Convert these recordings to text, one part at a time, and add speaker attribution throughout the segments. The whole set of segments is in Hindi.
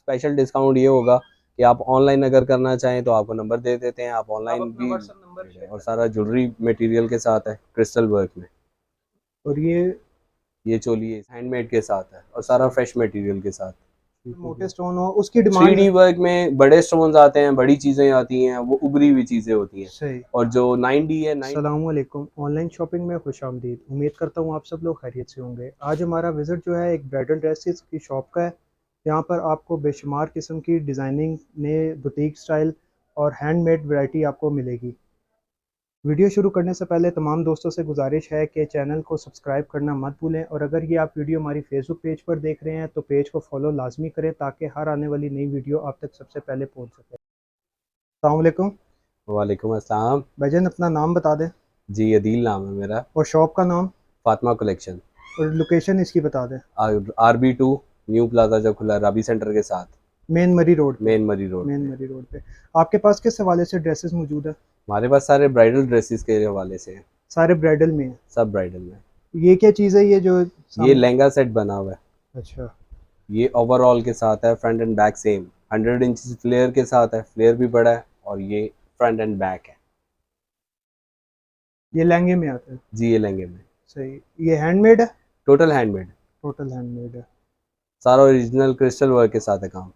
Speaker 1: स्पेशल डिस्काउंट ये होगा कि आप ऑनलाइन अगर करना चाहें तो आपको नंबर दे देते हैं, आप ऑनलाइन भी। और सारा ज्वेलरी मटेरियल के साथ है, क्रिस्टल वर्क में।
Speaker 2: और
Speaker 1: ये चोली हैंडमेड के साथ है और सारा फ्रेश मटेरियल के साथ।
Speaker 2: मोटे स्टोन हो उसकी
Speaker 1: थ्री
Speaker 2: डिमांड
Speaker 1: डी वर्क में बड़े स्टोन्स आते हैं, बड़ी चीज़ें आती हैं, वो उभरी हुई चीज़ें होती हैं।
Speaker 2: सही।
Speaker 1: और जो 9D है, 9
Speaker 2: अस्सलामुअलैकुम, ऑनलाइन शॉपिंग में खुश आमदीद। उम्मीद करता हूँ आप सब लोग खैरियत से होंगे। आज हमारा विज़िट जो है एक ब्राइडल ड्रेसेस की शॉप का है। यहाँ पर आपको बेशुमार किस्म की डिज़ाइनिंग नए बुटीक स्टाइल और हैंडमेड वैरायटी आपको मिलेगी। वीडियो शुरू करने से पहले तमाम दोस्तों से गुजारिश है कि चैनल को सब्सक्राइब करना मत भूलें, और अगर ये आप वीडियो हमारी फेसबुक पेज पर देख रहे हैं तो पेज को फॉलो लाजमी करें ताकि हर आने वाली नई वीडियो आप तक सबसे पहले पहुँच सके। अस्सलाम वालेकुम।
Speaker 1: वालेकुम अस्सलाम।
Speaker 2: भाईजान अपना नाम बता दें
Speaker 1: जी, अदील नाम है मेरा।
Speaker 2: और शॉप का नाम
Speaker 1: फातिमा कलेक्शन।
Speaker 2: और लोकेशन इसकी बता दें।
Speaker 1: RB2 न्यू प्लाजा जो खुला है राबी सेंटर के साथ,
Speaker 2: मेन मरी रोड पे।
Speaker 1: मेन मरी रोड
Speaker 2: मेन
Speaker 1: पे।
Speaker 2: मरी रोड पे। आपके पास किस हवाले से ड्रेसेस मौजूद है?
Speaker 1: हमारे पास सारे ब्राइडल ड्रेसेस के हवाले से हैं,
Speaker 2: सारे ब्राइडल में हैं।
Speaker 1: सब ब्राइडल में।
Speaker 2: ये क्या चीज़ है ये जो
Speaker 1: ये
Speaker 2: सामने?
Speaker 1: लहंगा सेट बना हुआ है।
Speaker 2: अच्छा।
Speaker 1: ये ओवरऑल के साथ है, front and back same 100 inch flare के साथ है, फ्लेयर भी बड़ा है और ये फ्रंट एंड बैक है।
Speaker 2: ये लहंगे में आता है?
Speaker 1: जी, ये लहंगे में।
Speaker 2: सही। ये हैंडमेड है?
Speaker 1: टोटल हैंडमेड,
Speaker 2: टोटल हैंडमेड है।
Speaker 1: सारा ओरिजिनल क्रिस्टल वर्क के साथ है काम।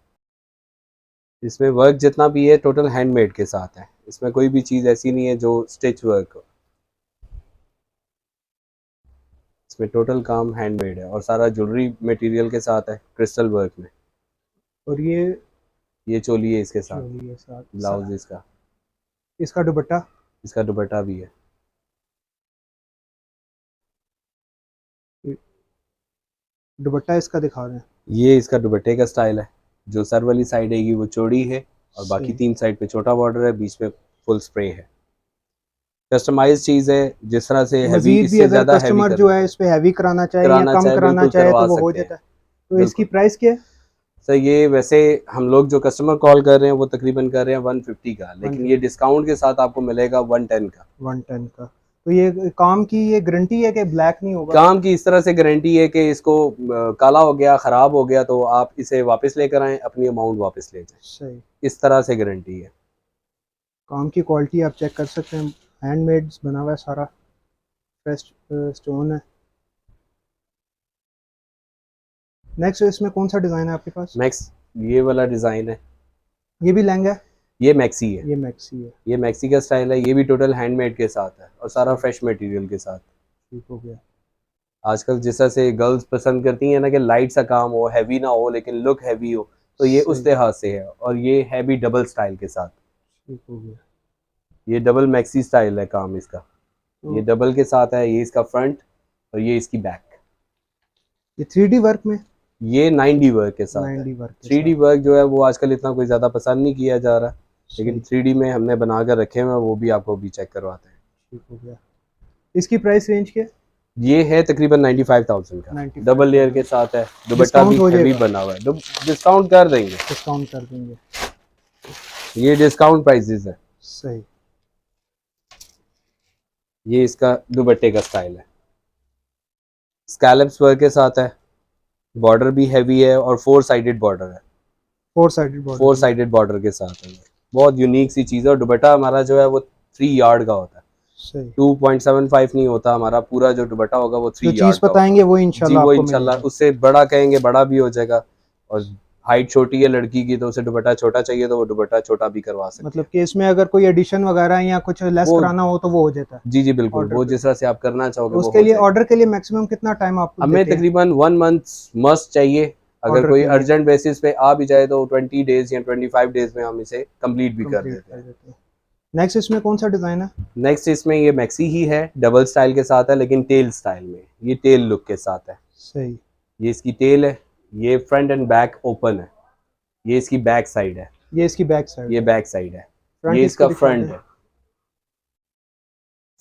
Speaker 1: इसमें वर्क जितना भी है टोटल हैंडमेड के साथ है, इसमें कोई भी चीज़ ऐसी नहीं है जो स्टिच वर्क हो। इसमें टोटल काम हैंडमेड है और सारा ज्वेलरी मटेरियल के साथ है, क्रिस्टल वर्क में।
Speaker 2: और
Speaker 1: ये चोली है इसके साथ,
Speaker 2: चोली है साथ
Speaker 1: ब्लाउज इसका।
Speaker 2: इसका दुपट्टा?
Speaker 1: इसका दुपट्टा भी है।
Speaker 2: दुपट्टा इसका दिखा दें।
Speaker 1: ये इसका दुपट्टे का स्टाइल है, जो सर वाली साइड आएगी वो चौड़ी है और बाकी
Speaker 2: सही।
Speaker 1: 3 साइड पे छोटा बॉर्डर है, बीच में फुल स्प्रे है। कस्टमाइज चीज़ है, जिस तरह से हैवी,
Speaker 2: मजीद भी
Speaker 1: इससे
Speaker 2: अगर
Speaker 1: ज़्यादा हैवी
Speaker 2: कस्टमर जो
Speaker 1: करना
Speaker 2: है इस पे हैवी कराना चाहे या
Speaker 1: कराना
Speaker 2: कम
Speaker 1: चाहे
Speaker 2: कराना
Speaker 1: बिल्कुल
Speaker 2: चाहे तो
Speaker 1: करवा
Speaker 2: वो हो
Speaker 1: सकते हैं।
Speaker 2: जाता है। तो इसकी
Speaker 1: बिल्कुल
Speaker 2: प्राइस क्या है?
Speaker 1: सर, ये वैसे हम लोग जो कस्टमर कॉल कर रहे हैं वो तकरीबन कर रहे हैं 150 का, लेकिन ये
Speaker 2: 150।
Speaker 1: डिस्काउंट के साथ आपको मिलेगा 110 का।
Speaker 2: 110 का। तो ये काम की ये गारंटी है कि ब्लैक नहीं होगा?
Speaker 1: काम की इस तरह से गारंटी है कि इसको काला हो गया, ख़राब हो गया तो आप इसे वापस लेकर आएँ, अपनी अमाउंट वापस ले जाएँ।
Speaker 2: सही।
Speaker 1: इस तरह से गारंटी है।
Speaker 2: काम की क्वालिटी आप चेक कर सकते हैं। हैंडमेड बना हुआ है सारा। फ्रेश स्टोन है। नेक्स्ट इसमें कौन सा डिज़ाइन है आपके पास?
Speaker 1: मैक्स, ये वाला डिज़ाइन है।
Speaker 2: ये भी लहंगा है?
Speaker 1: ये मैक्सी है।
Speaker 2: ये मैक्सी है।
Speaker 1: ये मैक्सी का स्टाइल है, ये भी टोटल हैंडमेड के साथ है और सारा
Speaker 2: सही।
Speaker 1: फ्रेश मटेरियल के साथ।
Speaker 2: ठीक हो गया।
Speaker 1: आजकल जिस तरह से गर्ल्स पसंद करती हैं ना कि लाइट सा काम हो, हैवी ना हो लेकिन लुक हैवी हो, तो ये उस
Speaker 2: सही।
Speaker 1: लिहाज से है। और ये है भी डबल स्टाइल के साथ।
Speaker 2: ठीक हो गया।
Speaker 1: ये डबल मैक्सी स्टाइल है काम इसका।
Speaker 2: तो
Speaker 1: ये डबल के साथ है, ये इसका फ्रंट और ये इसकी बैक।
Speaker 2: ये 3D वर्क में?
Speaker 1: ये 9D वर्क के साथ है।
Speaker 2: 9D वर्क के
Speaker 1: 3D
Speaker 2: साथ।
Speaker 1: वर्क जो है वो आजकल इतना कोई ज़्यादा पसंद नहीं किया जा रहा, लेकिन
Speaker 2: सही।
Speaker 1: 3D में हमने बना कर रखे हुए हैं, वो भी आपको भी चेक करवाते हैं।
Speaker 2: ठीक हो गया। इसकी प्राइस रेंज क्या?
Speaker 1: ये है तकरीबन 95,000 का, डबल लेयर के
Speaker 2: 95,000।
Speaker 1: साथ है, दुपट्टा
Speaker 2: डिस्काउंट
Speaker 1: भी
Speaker 2: हो
Speaker 1: हैवी
Speaker 2: जाएगा?
Speaker 1: बना हुआ है। डिस्काउंट कर देंगे,
Speaker 2: डिस्काउंट कर देंगे।
Speaker 1: ये डिस्काउंट प्राइसेस है।
Speaker 2: सही।
Speaker 1: ये इसका दुपट्टे का स्टाइल है, स्कैलप्स वर्क के साथ है, बॉर्डर भी हैवी है और 4 साइडेड बॉर्डर है।
Speaker 2: 4 साइडेड बॉर्डर
Speaker 1: फोर
Speaker 2: में।
Speaker 1: साइडेड बॉर्डर के साथ है, बहुत यूनिक सी चीज़ है। और दुपट्टा हमारा जो है वो 3 यार्ड का होता है,
Speaker 2: सही।
Speaker 1: 2.75 नहीं होता हमारा। पूरा जो दुपट्टा होगा वो
Speaker 2: जो
Speaker 1: 3 यार्ड
Speaker 2: चीज़
Speaker 1: का होगा।
Speaker 2: बताएंगे वो
Speaker 1: जी,
Speaker 2: इंशाल्लाह
Speaker 1: वो
Speaker 2: आपको
Speaker 1: इंशाल्लाह
Speaker 2: मिलेगा।
Speaker 1: उससे बड़ा कहेंगे बड़ा भी हो जाएगा। और हाइट छोटी है लड़की की तो उसे दुपट्टा छोटा चाहिए तो वो दुपट्टा छोटा भी करवा सकते
Speaker 2: मतलब
Speaker 1: हैं।
Speaker 2: कि इसमें अगर कोई एडिशन वगैरह या कुछ लेस
Speaker 1: वो
Speaker 2: कराना हो तो वो हो जाता है
Speaker 1: जी जी बिल्कुल,
Speaker 2: ऑर्डर
Speaker 1: वो
Speaker 2: पे?
Speaker 1: जिस तरह से आप करना चाहोगे
Speaker 2: तो
Speaker 1: वो
Speaker 2: उसके
Speaker 1: हो
Speaker 2: लिए
Speaker 1: जाएगा।
Speaker 2: ऑर्डर के लिए मैक्सिमम कितना टाइम आप
Speaker 1: हमें
Speaker 2: देते हैं
Speaker 1: तकरीबन 1 मंथ मस्ट चाहिए। अगर
Speaker 2: ऑर्डर
Speaker 1: कोई
Speaker 2: के लिए?
Speaker 1: अर्जेंट बेसिस पे आ भी जाए तो 20 डेज या 25 डेज में हम इसे कंप्लीट भी कर
Speaker 2: कंप्लीट
Speaker 1: देते
Speaker 2: कर
Speaker 1: हैं।
Speaker 2: देते हैं। नेक्स्ट इसमें कौन सा डिज़ाइन है?
Speaker 1: नेक्स्ट इसमें ये मैक्सी ही है, डबल स्टाइल के साथ है लेकिन टेल स्टाइल में, ये टेल लुक के साथ है।
Speaker 2: सही।
Speaker 1: ये इसकी टेल है, ये फ्रंट एंड बैक ओपन है, ये इसकी बैक साइड है।
Speaker 2: ये इसकी बैक साइड
Speaker 1: ये
Speaker 2: है।
Speaker 1: बैक साइड है,
Speaker 2: फ्रंट
Speaker 1: ये
Speaker 2: इसका
Speaker 1: इसका
Speaker 2: दिखा दें।
Speaker 1: फ्रंट है।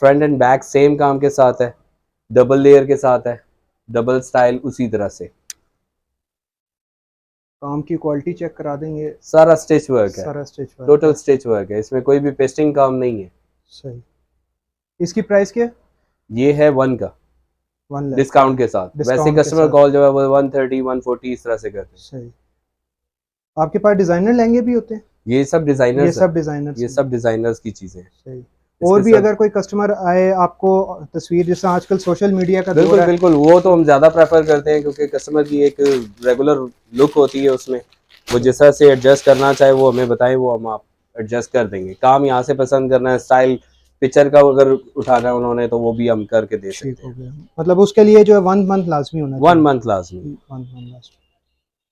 Speaker 1: फ्रंट एंड बैक सेम काम के साथ है, डबल लेयर के साथ है, डबल स्टाइल उसी तरह से।
Speaker 2: काम की क्वालिटी चेक करा देंगे।
Speaker 1: सारा स्टिच वर्क है,
Speaker 2: सारा स्टिच वर्क
Speaker 1: टोटल
Speaker 2: है।
Speaker 1: स्टिच वर्क है, इसमें कोई भी पेस्टिंग काम नहीं है।
Speaker 2: सही। इसकी प्राइस क्या?
Speaker 1: ये है 1 का,
Speaker 2: 1 लाख।
Speaker 1: डिस्काउंट के साथ। वैसे
Speaker 2: डिस्काउंट के
Speaker 1: कस्टमर
Speaker 2: साथ।
Speaker 1: कॉल जो है वो 130 140 इस तरह से करते हैं।
Speaker 2: सही। आपके पास डिजाइनर लहंगे भी होते हैं?
Speaker 1: ये सब
Speaker 2: ये
Speaker 1: डिजाइनर्स है,
Speaker 2: सब डिजाइनर्स
Speaker 1: ये
Speaker 2: हैं।
Speaker 1: सब डिजाइनर्स की चीजें हैं।
Speaker 2: सही। और
Speaker 1: इसके
Speaker 2: भी
Speaker 1: साथ
Speaker 2: अगर कोई कस्टमर आए आपको तस्वीर, जैसे आजकल सोशल मीडिया का दौर
Speaker 1: बिल्कुल
Speaker 2: है।
Speaker 1: बिल्कुल, वो तो हम ज़्यादा प्रेफर करते हैं क्योंकि कस्टमर की एक रेगुलर लुक होती है उसमें, वो
Speaker 2: सही।
Speaker 1: जिस तरह से एडजस्ट करना चाहे वो हमें बताएं, वो हम आप एडजस्ट कर देंगे। काम यहाँ से पसंद करना है, स्टाइल पिक्चर का अगर उठाना है उन्होंने तो वो भी हम करके दे
Speaker 2: ठीक
Speaker 1: सकते
Speaker 2: हो
Speaker 1: हैं।
Speaker 2: गया, मतलब उसके लिए जो है 1 मंथ लाजमी होना
Speaker 1: 1 मंथ लाजमी।
Speaker 2: चाहिए। 1 मंथ लाजमी।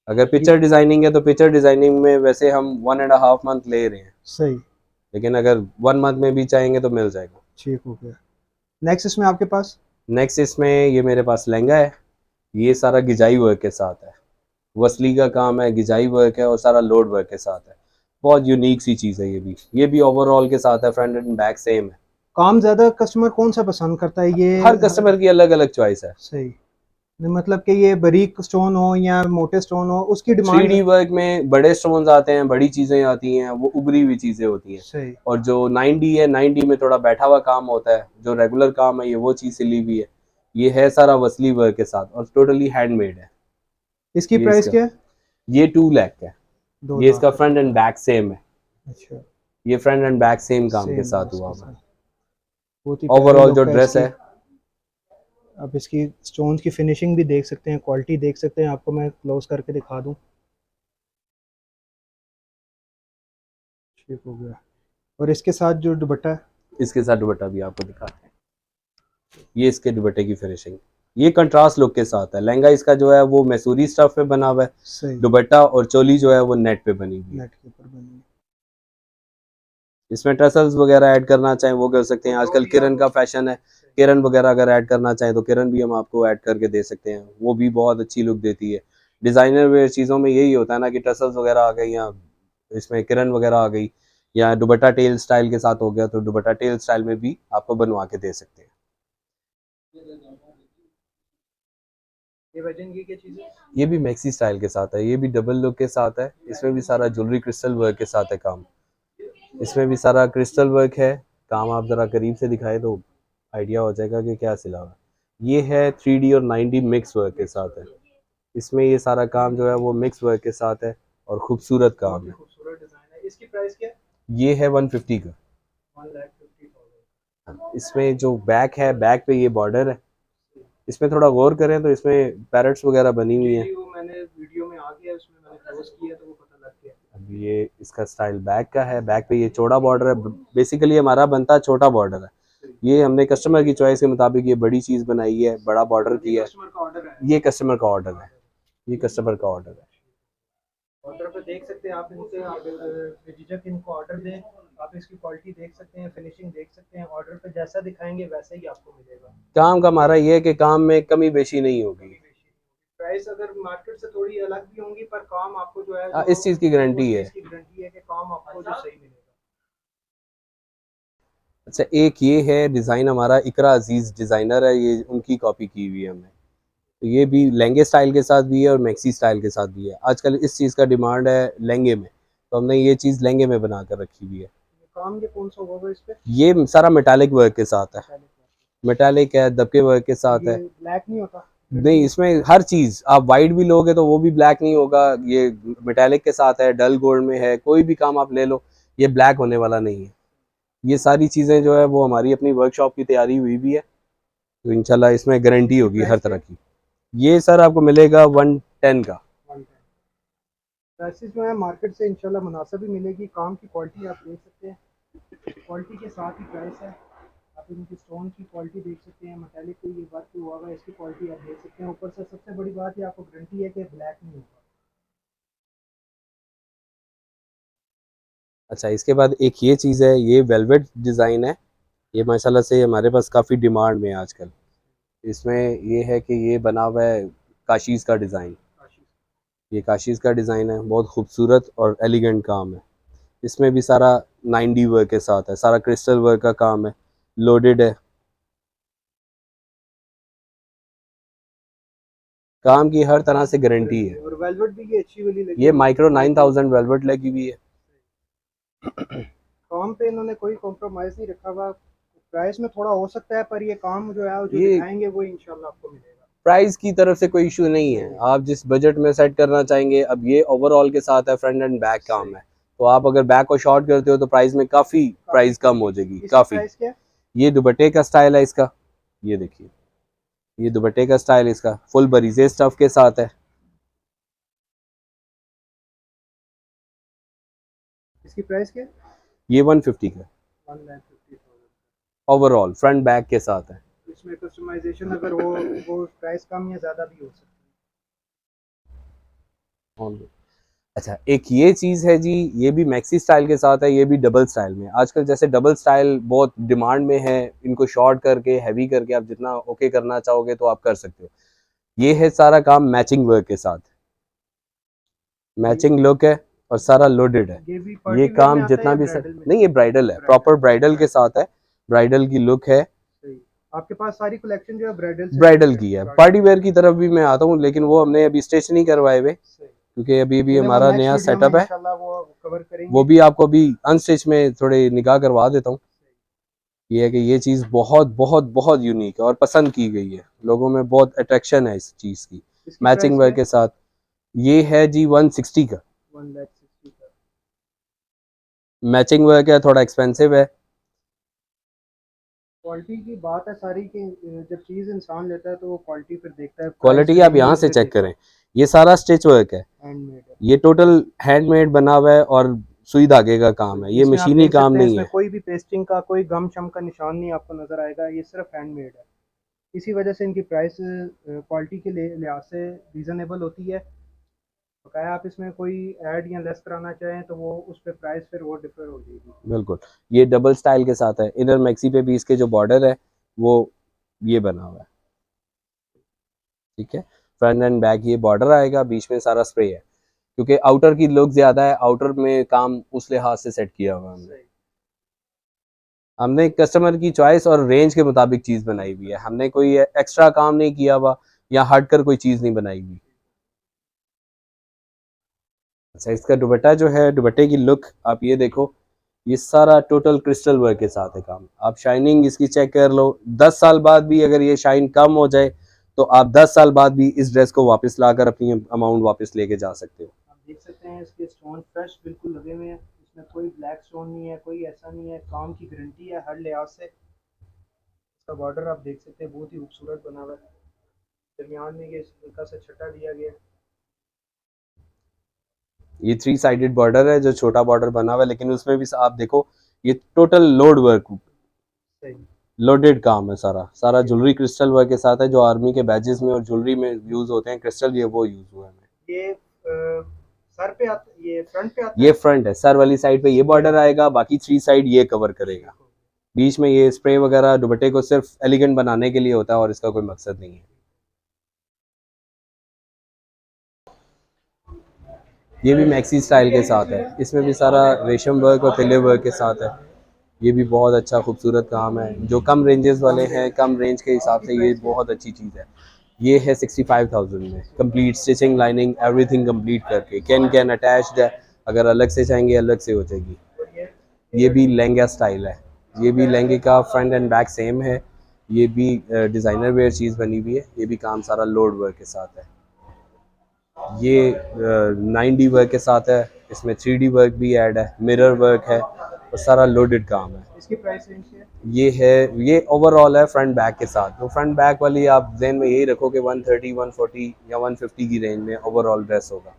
Speaker 1: अगर
Speaker 2: ये
Speaker 1: पिक्चर डिजाइनिंग है तो पिक्चर डिजाइनिंग में वैसे हम 1.5 मंथ ले रहे हैं,
Speaker 2: सही।
Speaker 1: लेकिन अगर 1 मंथ में भी चाहेंगे तो मिल जाएगा।
Speaker 2: ठीक हो गया। नेक्स्ट इसमें आपके पास?
Speaker 1: नेक्स्ट इसमें ये मेरे पास लहंगा है, ये सारा गिजाई वर्क के साथ है, वसली का काम है, गिजाई वर्क है और सारा लोड वर्क के साथ है। बहुत यूनिक सी चीज़ है ये भी ओवरऑल के साथ है, फ्रंट एंड बैक सेम है।
Speaker 2: काम ज्यादा कस्टमर कौन सा पसंद करता है ये?
Speaker 1: हर कस्टमर की अलग अलग चॉइस है।
Speaker 2: सही। नहीं, मतलब कि ये बारीक स्टोन हो या मोटे स्टोन हो, उसकी
Speaker 1: थ्री
Speaker 2: डिमांड।
Speaker 1: डी वर्क में बड़े स्टोन्स आते हैं, बड़ी चीज़ें आती हैं, वो उभरी हुई चीज़ें होती हैं।
Speaker 2: सही।
Speaker 1: और जो 9D है, 9D में थोड़ा बैठा हुआ काम होता है, जो रेगुलर काम है ये वो चीज़ सिली हुई है। ये है सारा वसली वर्क के साथ और टोटली हैंडमेड है।
Speaker 2: इसकी
Speaker 1: ये
Speaker 2: प्राइस
Speaker 1: इसका
Speaker 2: क्या है?
Speaker 1: ये 2 लाख का है।
Speaker 2: दो
Speaker 1: ये
Speaker 2: लाख
Speaker 1: इसका
Speaker 2: का।
Speaker 1: फ्रंट एंड बैक सेम है।
Speaker 2: अच्छा।
Speaker 1: ये फ्रंट एंड बैक सेम काम के
Speaker 2: सेम है
Speaker 1: साथ हुआ
Speaker 2: इसके
Speaker 1: हुआ है।
Speaker 2: साथ। बहुत ही प्यारी
Speaker 1: ओवरऑल जो
Speaker 2: लुक है
Speaker 1: ड्रेस
Speaker 2: इसकी।
Speaker 1: है,
Speaker 2: आप इसकी स्टोन्स की फिनिशिंग भी देख सकते हैं, क्वालिटी देख सकते हैं। आपको मैं क्लोज करके दिखा दूं। ठीक हो गया। और इसके साथ जो दुपट्टा है?
Speaker 1: इसके साथ दुपट्टा भी आपको दिखाते हैं। ये इसके दुपट्टे की फिनिशिंग, ये कंट्रास्ट लुक के साथ है। लहंगा इसका जो है वो मैसूरी स्टफ पे बना हुआ है,
Speaker 2: सही।
Speaker 1: दुपट्टा और चोली जो है वो नेट पे बनी हुई है।
Speaker 2: नेट के ऊपर बनी है।
Speaker 1: इसमें टसल्स वगैरह ऐड करना चाहें वो कर सकते हैं, आजकल किरण का फैशन है, किरण वगैरह अगर ऐड करना चाहें तो किरण भी हम आपको ऐड करके दे सकते हैं, वो भी बहुत अच्छी लुक देती है। डिज़ाइनर वेयर चीज़ों में यही होता है ना कि टसल्स वगैरह आ गई या इसमें किरण वगैरह आ गई, या दुपट्टा टेल स्टाइल के साथ हो गया तो दुपट्टा टेल स्टाइल में भी आपको बनवा के दे सकते हैं।
Speaker 2: ये वजन की क्या चीज़ है?
Speaker 1: ये भी मैक्सी स्टाइल के साथ है, ये भी डबल लुक के साथ है, इसमें भी सारा ज्वेलरी क्रिस्टल वर्क के साथ है काम। इसमें भी सारा क्रिस्टल वर्क है काम, आप ज़रा करीब से दिखाए तो आइडिया हो जाएगा कि क्या सिला हुआ है। ये है 3D और 9D मिक्स वर्क के साथ है। इसमें ये सारा काम जो है वो मिक्स वर्क के साथ है और खूबसूरत काम है।
Speaker 2: खूबसूरत डिजाइन है। इसकी प्राइस क्या है?
Speaker 1: ये है 150 का।
Speaker 2: 1,50,000।
Speaker 1: इसमें जो बैक है, बैक पे ये बॉर्डर है, इसमें थोड़ा गौर करें तो इसमें पैरट्स वगैरह बनी हुई हैं।
Speaker 2: वो मैंने वीडियो में आ गया, उसमें मैंने क्लोज किया तो वो पता लग गया।
Speaker 1: अब ये इसका स्टाइल बैक का है, बैक पे ये चौड़ा बॉर्डर है, बेसिकली हमारा बनता छोटा बॉर्डर है। ये हमने कस्टमर की चॉइस के मुताबिक ये बड़ी चीज़ बनाई है, बड़ा बॉर्डर किया है।
Speaker 2: कस्टमर का ऑर्डर है।
Speaker 1: ये कस्टमर का ऑर्डर है, ये कस्टमर का ऑर्डर है।
Speaker 2: ऑर्डर पे देख सकते हैं आप इनसे, आप बेझिझक इनको ऑर्डर दें। आप इसकी क्वालिटी देख सकते हैं, फिनिशिंग देख सकते हैं। ऑर्डर पे जैसा दिखाएंगे वैसा ही आपको मिलेगा।
Speaker 1: काम का हमारा ये है कि काम में कमी बेशी नहीं होगी।
Speaker 2: प्राइस अगर मार्केट से थोड़ी अलग भी होंगी, पर काम आपको जो है
Speaker 1: इस चीज़ की गारंटी है।
Speaker 2: की गारंटी है कि काम आपको जो सही मिलेगा।
Speaker 1: अच्छा, एक ये है डिज़ाइन, हमारा इकरा अजीज़ डिज़ाइनर है, ये उनकी कॉपी की हुई है हमने। तो ये भी लहंगे स्टाइल के साथ भी है और मैक्सी स्टाइल के साथ भी है। आजकल इस चीज़ का डिमांड है लहंगे में, तो हमने ये चीज़ लहंगे में बना कर रखी हुई है।
Speaker 2: काम ये कौन सा होगा इस पे?
Speaker 1: ये सारा मेटालिक वर्क के साथ है, मेटालिक है, दबके वर्क के साथ है।
Speaker 2: ब्लैक नहीं होता?
Speaker 1: नहीं, इसमें हर चीज़ आप वाइट भी लोगे तो वो भी ब्लैक नहीं होगा। ये मेटालिक के साथ है, डल गोल्ड में है, कोई भी काम आप ले लो ये ब्लैक होने वाला नहीं है। ये सारी चीज़ें जो है वो हमारी अपनी वर्कशॉप की तैयारी हुई भी है, तो इंशाल्लाह इसमें गारंटी होगी हर तरह की। ये सर आपको मिलेगा 110 का।
Speaker 2: प्राइसेस जो है मार्केट से इंशाल्लाह मुनासिब ही मिलेगी। काम की क्वालिटी आप देख सकते हैं, क्वालिटी के साथ ही प्राइस है। आप इनकी स्टोन की क्वालिटी देख सकते हैं, मेटालिक पे ये वर्क हुआ हुआ है, इसकी क्वालिटी आप देख सकते हैं। ऊपर से सबसे बड़ी बात ये आपको गारंटी है कि ब्लैक नहीं होगा।
Speaker 1: अच्छा, इसके बाद एक ये चीज़ है, ये वेलवेट डिज़ाइन है, ये माशाल्लाह से हमारे पास काफ़ी डिमांड में है आजकल। इसमें ये है कि ये बना हुआ है काशीज़ का डिज़ाइन, ये काशीज़ का डिज़ाइन है, बहुत खूबसूरत और एलिगेंट काम है। इसमें भी सारा 9D वर्क के साथ है, सारा क्रिस्टल वर्क का काम है, लोडेड है। काम की हर तरह से गारंटी है।
Speaker 2: और वेलवेट भी ये अच्छी वाली लगी
Speaker 1: ये
Speaker 2: हुई है।
Speaker 1: माइक्रो 9000 वेलवेट लगी हुई है।
Speaker 2: काम पे इन्होंने कोई कॉम्प्रोमाइज़ नहीं रखा हुआ। प्राइस में थोड़ा हो सकता है, पर ये काम जो है जो
Speaker 1: ये
Speaker 2: दिखाएंगे वो इंशाल्लाह आपको मिलेगा।
Speaker 1: प्राइस की तरफ से कोई इशू नहीं है, आप जिस बजट में सेट करना चाहेंगे। अब ये ओवरऑल के साथ है, फ्रंट एंड बैक काम है, तो आप अगर बैक को शॉर्ट करते हो तो प्राइस में काफ़ी प्राइस कम हो जाएगी,
Speaker 2: इसकी
Speaker 1: काफ़ी।
Speaker 2: प्राइस क्या है?
Speaker 1: ये दुपट्टे का स्टाइल है इसका, ये देखिए, ये दुपट्टे का स्टाइल इसका फुल बरीजे स्टफ के साथ है।
Speaker 2: इसकी प्राइस क्या है?
Speaker 1: ये 150 का
Speaker 2: 1,50,000।
Speaker 1: ओवरऑल फ्रंट बैक के साथ है।
Speaker 2: इसमें कस्टमाइजेशन अगर हो वो प्राइस कम या ज़्यादा भी हो सकती
Speaker 1: अच्छा, एक ये चीज़ है जी, ये भी मैक्सी स्टाइल के साथ है, ये भी डबल स्टाइल में। आजकल जैसे डबल स्टाइल बहुत डिमांड में है, इनको शॉर्ट करके हैवी करके आप जितना ओके करना चाहोगे तो आप कर सकते हो। ये है सारा काम मैचिंग वर्क के साथ,
Speaker 2: है।
Speaker 1: मैचिंग लुक है और सारा लोडेड है।
Speaker 2: ये भी
Speaker 1: ये
Speaker 2: पार्टी वेयर में
Speaker 1: काम
Speaker 2: आता है
Speaker 1: जितना
Speaker 2: या
Speaker 1: भी सर
Speaker 2: ब्राइडल में?
Speaker 1: नहीं, ये ब्राइडल है, प्रॉपर
Speaker 2: ब्राइडल
Speaker 1: ब्राइडल के साथ है, ब्राइडल की लुक है,
Speaker 2: सही। आपके पास सारी कलेक्शन जो है ब्राइडल से
Speaker 1: ब्राइडल
Speaker 2: है
Speaker 1: की है।
Speaker 2: स्टार्टिंग।
Speaker 1: पार्टी वेयर की तरफ भी मैं आता हूँ, लेकिन वो हमने अभी स्टिच नहीं करवाए हुए,
Speaker 2: सही।
Speaker 1: क्योंकि अभी भी
Speaker 2: चलिए वो
Speaker 1: हमारा
Speaker 2: नेक्स्ट
Speaker 1: नया
Speaker 2: वीडियो में
Speaker 1: सेटअप है।
Speaker 2: इंशाल्लाह वो कवर
Speaker 1: वो
Speaker 2: करेंगे।
Speaker 1: भी आपको अभी अनस्टिच में थोड़े निगाह करवा देता हूँ। ये है कि ये चीज़ बहुत बहुत बहुत यूनिक है और पसंद की गई है, लोगों में बहुत अट्रैक्शन है इस चीज़ की।
Speaker 2: इसकी प्राइस
Speaker 1: मैचिंग
Speaker 2: क्या
Speaker 1: वर्क
Speaker 2: है?
Speaker 1: के साथ ये है जी 160 का।
Speaker 2: 1,60,000 का।
Speaker 1: मैचिंग वर्क है, थोड़ा एक्सपेंसिव है।
Speaker 2: क्वालिटी की बात है सारी कि जब चीज़ इंसान लेता है तो वो क्वालिटी फिर देखता है, प्राइस
Speaker 1: क्वालिटी आप
Speaker 2: जेन्युइन
Speaker 1: यहाँ से
Speaker 2: इसलिए
Speaker 1: चेक
Speaker 2: देता है।
Speaker 1: करें, ये सारा स्टिच वर्क है,
Speaker 2: हैंडमेड है।
Speaker 1: ये टोटल हैंडमेड बना हुआ है और सुई धागे का काम है, ये
Speaker 2: इसमें आप
Speaker 1: मशीनी
Speaker 2: देख
Speaker 1: काम
Speaker 2: सकते हैं
Speaker 1: नहीं
Speaker 2: इसमें
Speaker 1: है।
Speaker 2: कोई भी पेस्टिंग का कोई गम शम का निशान नहीं आपको नज़र आएगा, ये सिर्फ हैंडमेड है। इसी वजह से इनकी प्राइस क्वालिटी के लिहाज से रीज़नेबल होती है। बकाया आप इसमें कोई ऐड या लेस कराना चाहें तो वो उस पर प्राइस फिर वो डिफर हो जाएगी।
Speaker 1: बिल्कुल, ये डबल स्टाइल के साथ है, इनर मैक्सी पे भी इसके जो बॉर्डर है वो ये बना हुआ है, ठीक है। फ्रंट एंड बैक ये बॉर्डर आएगा, बीच में सारा स्प्रे है, क्योंकि आउटर की लुक ज़्यादा है, आउटर में काम उस लिहाज से सेट किया हुआ है हमने।
Speaker 2: सही।
Speaker 1: हमने कस्टमर की चॉइस और रेंज के मुताबिक चीज़ बनाई हुई है, हमने कोई एक्स्ट्रा काम नहीं किया हुआ या हट कर कोई चीज़ नहीं बनाई हुई। अच्छा, इसका दुपट्टा जो है, दुपट्टे की लुक आप ये देखो, ये सारा टोटल क्रिस्टल वर्क के साथ है काम। आप शाइनिंग इसकी चेक कर लो, 10 साल बाद भी अगर ये शाइन कम हो जाए तो आप 10 साल बाद भी इस ड्रेस को वापस लाकर अपनी अमाउंट वापस लेके जा सकते हो।
Speaker 2: आप देख सकते हैं इसके स्टोन फ्रेश बिल्कुल लगे हुए हैं, इसमें कोई ब्लैक स्टोन नहीं है, कोई ऐसा नहीं है, काम की गारंटी है हर लिहाज से। इसका बॉर्डर आप देख सकते हैं बहुत ही खूबसूरत बना हुआ है, दरमियान में ये हल्का सा छटा दिया गया है।
Speaker 1: ये 3 साइडेड बॉर्डर है, जो छोटा बॉर्डर बना हुआ है, लेकिन उसमें भी आप देखो ये टोटल लोड वर्क,
Speaker 2: सही।
Speaker 1: लोडेड काम है, सारा सारा ज्वेलरी क्रिस्टल वर्क के साथ है, जो आर्मी के बैजेस में और ज्वेलरी में यूज होते हैं क्रिस्टल, ये वो यूज हुआ है।
Speaker 2: ये सर पे आता, ये फ्रंट पे आता
Speaker 1: ये
Speaker 2: है।
Speaker 1: फ्रंट है, सर वाली साइड पे ये बॉर्डर आएगा, बाकी 3 साइड ये कवर करेगा। बीच में ये स्प्रे वगैरह दुपट्टे को सिर्फ एलिगेंट बनाने के लिए होता है और इसका कोई मकसद नहीं है। ये भी मैक्सी स्टाइल के साथ है, इसमें भी सारा रेशम वर्क और तिले वर्क के साथ है। ये भी बहुत अच्छा खूबसूरत काम है, जो कम रेंजेस वाले हैं, कम रेंज के हिसाब से ये बहुत अच्छी चीज़ है। ये है 65,000 में, complete stitching lining everything complete करके, कैन कैन अटैच्ड है, अगर अलग से चाहेंगे अलग से हो जाएगी। ये भी लहंगा स्टाइल है, ये भी लहंगे का फ्रंट एंड बैक सेम है, ये भी डिज़ाइनर वेयर चीज़ बनी हुई है, ये भी काम सारा लोड वर्क के साथ है। ये 9D वर्क के साथ है, इसमें 3D वर्क भी ऐड है, मिरर वर्क है और सारा लोडेड काम है।
Speaker 2: इसकी प्राइस रेंज क्या है?
Speaker 1: ये है, ये ओवरऑल है फ्रंट बैक के साथ, तो फ्रंट बैक वाली आप जहन में यही रखो कि 130 140 या 150 की रेंज में ओवरऑल ड्रेस होगा।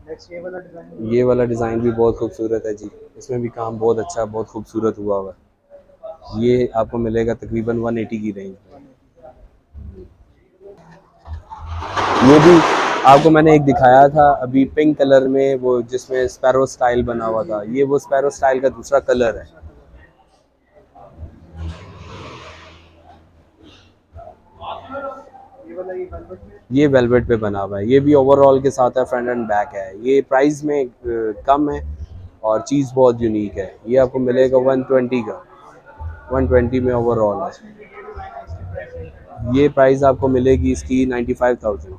Speaker 2: नेक्स्ट ये वाला डिज़ाइन।
Speaker 1: ये वाला डिज़ाइन भी बहुत खूबसूरत है जी, इसमें भी काम बहुत अच्छा, बहुत खूबसूरत हुआ हुआ है। ये आपको मिलेगा तकरीबन 180 की रेंज में। ये भी आपको मैंने एक दिखाया था अभी पिंक कलर में, वो जिसमें स्पैरो स्टाइल बना हुआ था, ये वो स्पैरो स्टाइल का दूसरा कलर है।
Speaker 2: ये वाला ये वेलवेट में।
Speaker 1: ये वेलवेट पे बना हुआ है, ये भी ओवरऑल के साथ है, फ्रंट एंड बैक है, ये प्राइस में कम है और चीज़ बहुत यूनिक है। ये आपको
Speaker 2: इसकी प्राइस
Speaker 1: मिलेगा
Speaker 2: क्या है?
Speaker 1: 120 का, 120 में ओवरऑल
Speaker 2: लास्ट में
Speaker 1: है।
Speaker 2: ये डिज़ाइन है, इसकी प्राइस रेंज
Speaker 1: ये प्राइस आपको मिलेगी इसकी 95,000,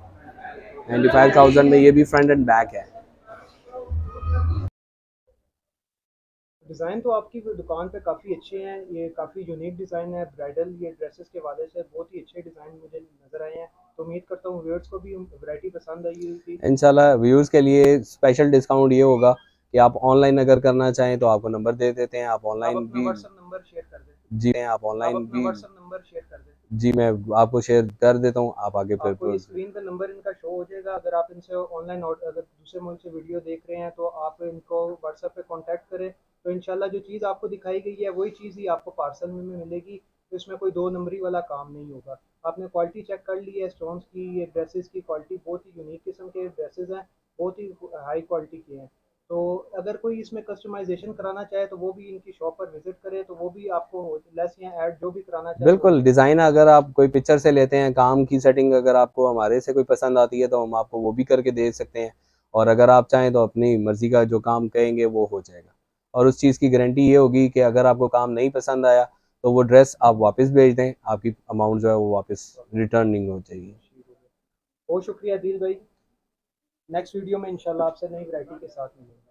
Speaker 1: 95,000 में ये भी फ्रंट एंड बैक है।
Speaker 2: डिज़ाइन तो आपकी दुकान पे काफ़ी अच्छे हैं, ये काफ़ी यूनिक डिज़ाइन है ब्राइडल, ये ड्रेसेस के वाले से बहुत ही अच्छे डिज़ाइन मुझे नज़र आए हैं। तो उम्मीद करता हूँ व्यूअर्स को भी वैरायटी पसंद आई होगी।
Speaker 1: इंशाल्लाह व्यूज़ के लिए स्पेशल डिस्काउंट ये होगा कि आप ऑनलाइन अगर करना चाहें तो आपको नंबर दे देते हैं, आप
Speaker 2: आप
Speaker 1: ऑनलाइन
Speaker 2: अपना
Speaker 1: भी
Speaker 2: व्हाट्सएप नंबर शेयर कर दें।
Speaker 1: जी आप
Speaker 2: आप
Speaker 1: ऑनलाइन
Speaker 2: अपना
Speaker 1: भी
Speaker 2: व्हाट्सएप नंबर शेयर कर दें।
Speaker 1: जी मैं आपको शेयर कर देता हूँ, आप आगे फिर
Speaker 2: आपको ये स्क्रीन पे नंबर इनका शो हो जाएगा। अगर आप इनसे ऑनलाइन अगर दूसरे मुल्क से वीडियो देख रहे हैं तो आप इनको व्हाट्सएप पे कांटेक्ट करें, तो इंशाल्लाह जो चीज़ आपको दिखाई गई है वही चीज़ ही आपको पार्सल में मिलेगी। तो इसमें कोई दो नंबरी वाला काम नहीं होगा। आपने क्वालिटी चेक कर ली है स्टोन्स की, ये ड्रेसेस की क्वालिटी बहुत ही यूनिक किस्म के ड्रेसेस हैं, बहुत ही हाई क्वालिटी के हैं। तो अगर कोई इसमें कस्टमाइजेशन कराना चाहे तो वो भी इनकी शॉप पर विजिट करे, तो वो भी आपको लेस या ऐड जो भी कराना चाहे वो
Speaker 1: बिल्कुल, डिज़ाइन अगर आप कोई पिक्चर से लेते हैं, काम की सेटिंग अगर आपको हमारे से कोई पसंद आती है तो हम आपको वो भी करके दे सकते हैं, और अगर आप चाहें तो अपनी मर्ज़ी का जो काम कहेंगे वो हो जाएगा। और उस चीज़ की गारंटी ये होगी कि अगर आपको काम नहीं पसंद आया तो वो ड्रेस आप वापस भेज दें, आपकी अमाउंट जो है वो वापस रिटर्निंग हो जाएगी।
Speaker 2: बहुत शुक्रिया दिल भाई। नेक्स्ट वीडियो में इंशाल्लाह आपसे नई वैरायटी के साथ मिलेंगे।